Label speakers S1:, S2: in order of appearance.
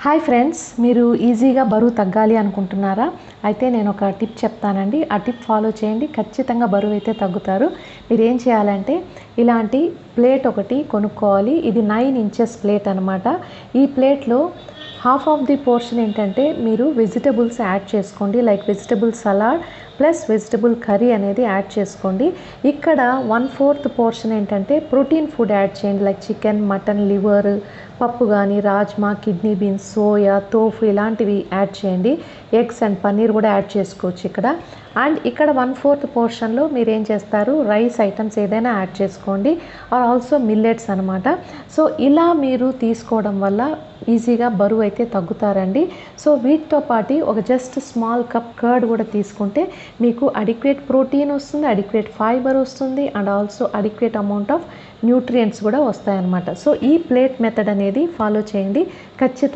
S1: Hi friends, మీరు ఈజీగా బరువు తగ్గాలి అనుకుంటున్నారా? అయితే నేను ఒక టిప్ చెప్తానండి. ఆ టిప్ ఫాలో చేయండి, ఖచ్చితంగా బరువు అయితే తగ్గుతారు. మీరు ఏం చేయాలంటే ఇలాంటి ప్లేట్ ఒకటి కొనుక్కోవాలి. ఇది 9 ఇంచెస్ ప్లేట్ అనమాట. ఈ ప్లేట్లో హాఫ్ ఆఫ్ ది పోర్షన్ ఏంటంటే మీరు వెజిటబుల్స్ యాడ్ చేసుకోండి. Like vegetable salad plus vegetable curry అనేది యాడ్ చేసుకోండి. ఇక్కడ 1/4 పోర్షన్ ఏంటంటే ప్రోటీన్ ఫుడ్ యాడ్ చేయండి. లైక్ చికెన్, మటన్, లివర్, పప్పు కానీ, rajma, kidney beans, soya, tofu ఇలాంటివి యాడ్ చేయండి. ఎగ్స్ అండ్ పన్నీర్ కూడా యాడ్ చేసుకోవచ్చు ఇక్కడ. అండ్ ఇక్కడ 1/4 పోర్షన్లో మీరు ఏం చేస్తారు, రైస్ ఐటమ్స్ ఏదైనా యాడ్ చేసుకోండి, ఆర్ ఆల్సో మిల్లెట్స్ అనమాట. సో ఇలా మీరు తీసుకోవడం వల్ల ఈజీగా బరువు అయితే తగ్గుతారండి. సో వీటితో పాటు ఒక జస్ట్ స్మాల్ కప్ కర్డ్ కూడా తీసుకుంటే మీకు అడిక్వేట్ ప్రోటీన్ వస్తుంది, అడిక్వేట్ ఫైబర్ వస్తుంది, and also adequate amount of nutrients కూడా వస్తాయన్నమాట. సో ఈ ప్లేట్ మెథడ్ అనేది ఫాలో చేయండి, ఖచ్చితంగా